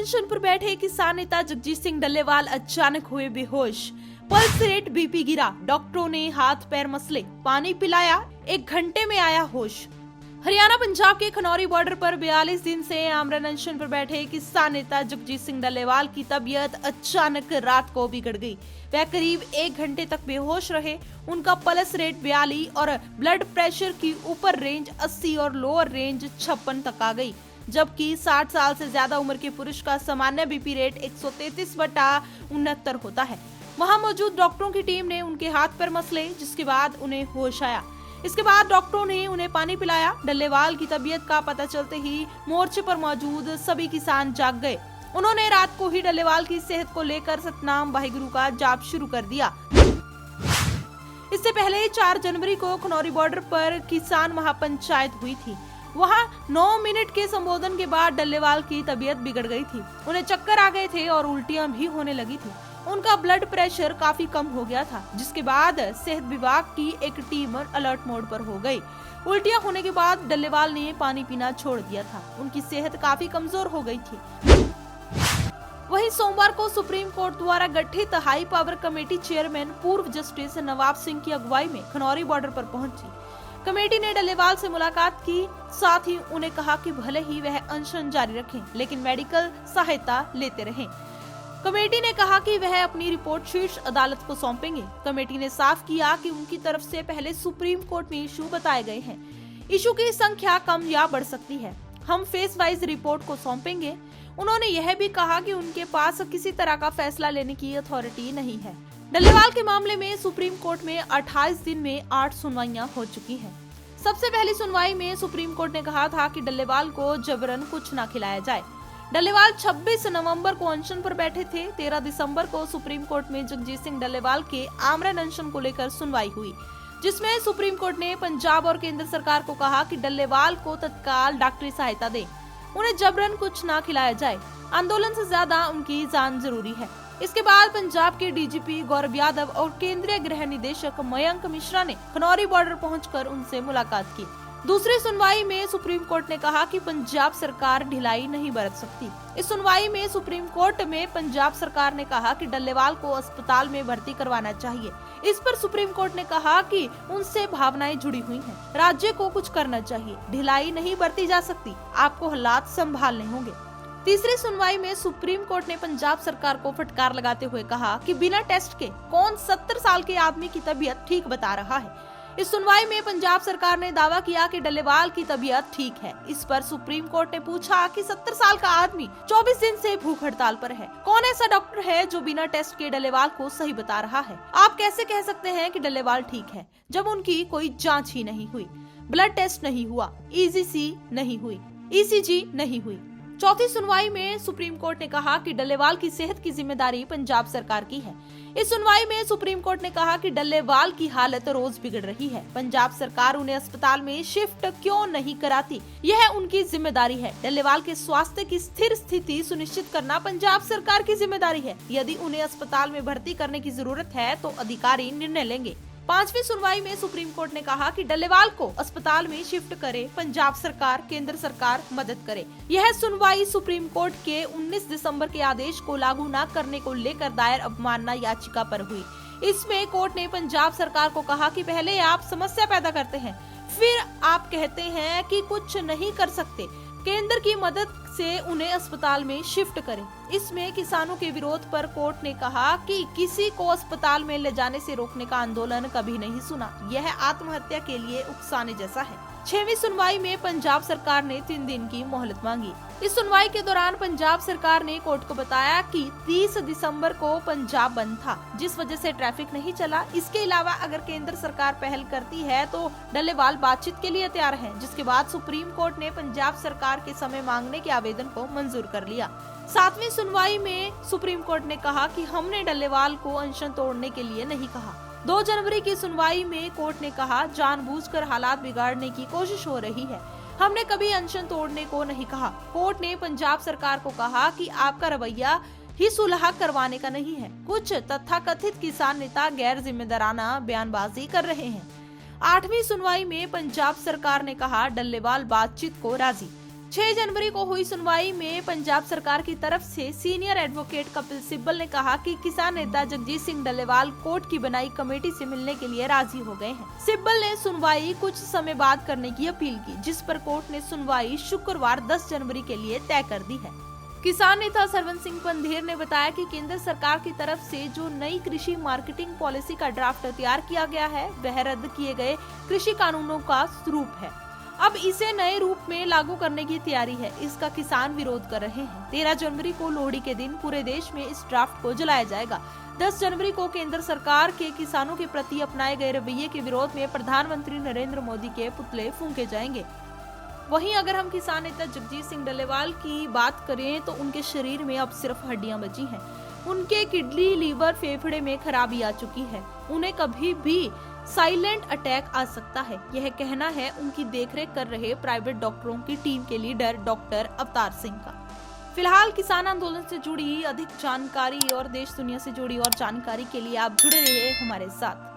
अनशन पर बैठे किसान नेता जगजीत सिंह डल्लेवाल अचानक हुए बेहोश। पल्स रेट बीपी गिरा, डॉक्टरों ने हाथ पैर मसले, पानी पिलाया, 1 घंटे में आया होश। हरियाणा पंजाब के खनौरी बॉर्डर पर 42 दिन से आमरण अनशन पर बैठे किसान नेता जगजीत सिंह डल्लेवाल की तबीयत अचानक रात को बिगड़ गई। वह करीब 1 घंटे तक बेहोश रहे। उनका पल्स रेट 42 और ब्लड प्रेशर की ऊपर रेंज 80 और लोअर रेंज 56 तक आ गई, जबकि 60 साल से ज्यादा उम्र के पुरुष का सामान्य बीपी रेट 133/69 होता है। वहां मौजूद डॉक्टरों की टीम ने उनके हाथ पैर मसले, जिसके बाद उन्हें होश आया। इसके बाद डॉक्टरों ने उन्हें पानी पिलाया। डल्लेवाल की तबीयत का पता चलते ही मोर्चे पर मौजूद सभी किसान जाग गए। उन्होंने रात को ही डल्लेवाल की सेहत को लेकर सतनाम वाहिगुरु का जाप शुरू कर दिया। इससे पहले 4 जनवरी को खनौरी बॉर्डर पर किसान महापंचायत हुई थी। वहां 9 मिनट के संबोधन के बाद डल्लेवाल की तबीयत बिगड़ गई थी। उन्हें चक्कर आ गए थे और उल्टियां भी होने लगी थी। उनका ब्लड प्रेशर काफी कम हो गया था, जिसके बाद सेहत विभाग की एक टीम अलर्ट मोड पर हो गई। उल्टियां होने के बाद डल्लेवाल ने पानी पीना छोड़ दिया था। उनकी सेहत काफी कमजोर हो गई थी। वहीं सोमवार को सुप्रीम कोर्ट द्वारा गठित हाई पावर कमेटी चेयरमैन पूर्व जस्टिस नवाब सिंह की अगुवाई में खनौरी बॉर्डर पर पहुंची। कमेटी ने डल्लेवाल से मुलाकात की, साथ ही उन्हें कहा कि भले ही वह अनशन जारी रखें, लेकिन मेडिकल सहायता लेते रहें। कमेटी ने कहा कि वह अपनी रिपोर्ट शीर्ष अदालत को सौंपेंगे। कमेटी ने साफ किया कि उनकी तरफ से पहले सुप्रीम कोर्ट में इशू बताए गए हैं। इशू की संख्या कम या बढ़ सकती है। हम फेस वाइज रिपोर्ट को सौंपेंगे। उन्होंने यह भी कहा कि उनके पास किसी तरह का फैसला लेने की अथॉरिटी नहीं है। डल्लेवाल के मामले में सुप्रीम कोर्ट में 28 दिन में 8 सुनवाइयां हो चुकी हैं। सबसे पहली सुनवाई में सुप्रीम कोर्ट ने कहा था कि डल्लेवाल को जबरन कुछ न खिलाया जाए। डल्लेवाल 26 नवंबर को अनशन पर बैठे थे। 13 दिसंबर को सुप्रीम कोर्ट में जगजीत सिंह डल्लेवाल के आमरण अनशन को लेकर सुनवाई हुई, जिसमें सुप्रीम कोर्ट ने पंजाब और केंद्र सरकार को कहा कि डल्लेवाल को तत्काल डॉक्टरी सहायता दें, उन्हें जबरन कुछ न खिलाया जाए। आंदोलन से ज्यादा उनकी जान जरूरी है। इसके बाद पंजाब के डीजीपी गौरव यादव और केंद्रीय गृह निदेशक मयंक मिश्रा ने खनौरी बॉर्डर पहुंचकर उनसे मुलाकात की। दूसरी सुनवाई में सुप्रीम कोर्ट ने कहा कि पंजाब सरकार ढिलाई नहीं बरत सकती। इस सुनवाई में सुप्रीम कोर्ट में पंजाब सरकार ने कहा कि डल्लेवाल को अस्पताल में भर्ती करवाना चाहिए। इस पर सुप्रीम कोर्ट ने कहा कि उनसे भावनाएं जुड़ी हुई हैं। राज्य को कुछ करना चाहिए, ढिलाई नहीं बरती जा सकती, आपको हालात संभालने होंगे। तीसरी सुनवाई में सुप्रीम कोर्ट ने पंजाब सरकार को फटकार लगाते हुए कहा कि बिना टेस्ट के कौन 70 साल के आदमी की तबीयत ठीक बता रहा है। इस सुनवाई में पंजाब सरकार ने दावा किया कि डल्लेवाल की तबीयत ठीक है। इस पर सुप्रीम कोर्ट ने पूछा कि 70 साल का आदमी 24 दिन से भूख हड़ताल पर है, कौन ऐसा डॉक्टर है जो बिना टेस्ट के डल्लेवाल को सही बता रहा है? आप कैसे कह सकते हैं कि डल्लेवाल ठीक है जब उनकी कोई जांच ही नहीं हुई, ब्लड टेस्ट नहीं हुआ, ईजीसी नहीं हुई, ईसीजी नहीं हुई। चौथी सुनवाई में सुप्रीम कोर्ट ने कहा कि डल्लेवाल की सेहत की जिम्मेदारी पंजाब सरकार की है। इस सुनवाई में सुप्रीम कोर्ट ने कहा कि डल्लेवाल की हालत रोज बिगड़ रही है, पंजाब सरकार उन्हें अस्पताल में शिफ्ट क्यों नहीं कराती, यह उनकी जिम्मेदारी है। डल्लेवाल के स्वास्थ्य की स्थिर स्थिति सुनिश्चित करना पंजाब सरकार की जिम्मेदारी है। यदि उन्हें अस्पताल में भर्ती करने की जरूरत है तो अधिकारी निर्णय लेंगे। पांचवी सुनवाई में सुप्रीम कोर्ट ने कहा कि डल्लेवाल को अस्पताल में शिफ्ट करे, पंजाब सरकार, केंद्र सरकार मदद करे। यह सुनवाई सुप्रीम कोर्ट के 19 दिसंबर के आदेश को लागू न करने को लेकर दायर अवमानना याचिका पर हुई। इसमें कोर्ट ने पंजाब सरकार को कहा कि पहले आप समस्या पैदा करते हैं, फिर आप कहते हैं कि कुछ नहीं कर सकते, केंद्र की मदद से उन्हें अस्पताल में शिफ्ट करें। इसमें किसानों के विरोध पर कोर्ट ने कहा कि किसी को अस्पताल में ले जाने से रोकने का आंदोलन कभी नहीं सुना, यह आत्महत्या के लिए उकसाने जैसा है। 6वीं सुनवाई में पंजाब सरकार ने 3 दिन की मोहलत मांगी। इस सुनवाई के दौरान पंजाब सरकार ने कोर्ट को बताया कि 30 दिसंबर को पंजाब बंद था, जिस वजह से ट्रैफिक नहीं चला। इसके अलावा अगर केंद्र सरकार पहल करती है तो डल्लेवाल बातचीत के लिए तैयार है, जिसके बाद सुप्रीम कोर्ट ने पंजाब सरकार के समय मांगने के आवेदन को मंजूर कर लिया। 7वीं सुनवाई में सुप्रीम कोर्ट ने कहा कि हमने डल्लेवाल को अनशन तोड़ने के लिए नहीं कहा। 2 जनवरी की सुनवाई में कोर्ट ने कहा जानबूझकर हालात बिगाड़ने की कोशिश हो रही है, हमने कभी अनशन तोड़ने को नहीं कहा। कोर्ट ने पंजाब सरकार को कहा कि आपका रवैया ही सुलह करवाने का नहीं है। कुछ तथाकथित किसान नेता गैर जिम्मेदाराना बयानबाजी कर रहे हैं। 8वीं सुनवाई में पंजाब सरकार ने कहा डल्लेवाल बातचीत को राजी। 6 जनवरी को हुई सुनवाई में पंजाब सरकार की तरफ से सीनियर एडवोकेट कपिल सिब्बल ने कहा कि किसान नेता जगजीत सिंह डल्लेवाल कोर्ट की बनाई कमेटी से मिलने के लिए राजी हो गए हैं। सिब्बल ने सुनवाई कुछ समय बाद करने की अपील की, जिस पर कोर्ट ने सुनवाई शुक्रवार 10 जनवरी के लिए तय कर दी है। किसान नेता सरवन सिंह पंधेर ने बताया कि केंद्र सरकार की तरफ से जो नई कृषि मार्केटिंग पॉलिसी का ड्राफ्ट तैयार किया गया है, वह रद्द किए गए कृषि कानूनों का स्वरूप है। अब इसे नए रूप में लागू करने की तैयारी है। इसका किसान विरोध कर रहे हैं। 13 जनवरी को लोहड़ी के दिन पूरे देश में इस ड्राफ्ट को जलाया जाएगा। 10 जनवरी को केंद्र सरकार के किसानों के प्रति अपनाए गए रवैये के विरोध में प्रधानमंत्री नरेंद्र मोदी के पुतले फूंके जाएंगे। वहीं अगर हम किसान नेता जगजीत सिंह डल्लेवाल की बात करें तो उनके शरीर में अब सिर्फ हड्डियां बची हैं। उनके किडनी, लीवर, फेफड़े में खराबी आ चुकी है। उन्हें कभी भी साइलेंट अटैक आ सकता है, यह कहना है उनकी देखरेख कर रहे प्राइवेट डॉक्टरों की टीम के लीडर डॉक्टर अवतार सिंह का। फिलहाल किसान आंदोलन से जुड़ी अधिक जानकारी और देश दुनिया से जुड़ी और जानकारी के लिए आप जुड़े रहिए हमारे साथ।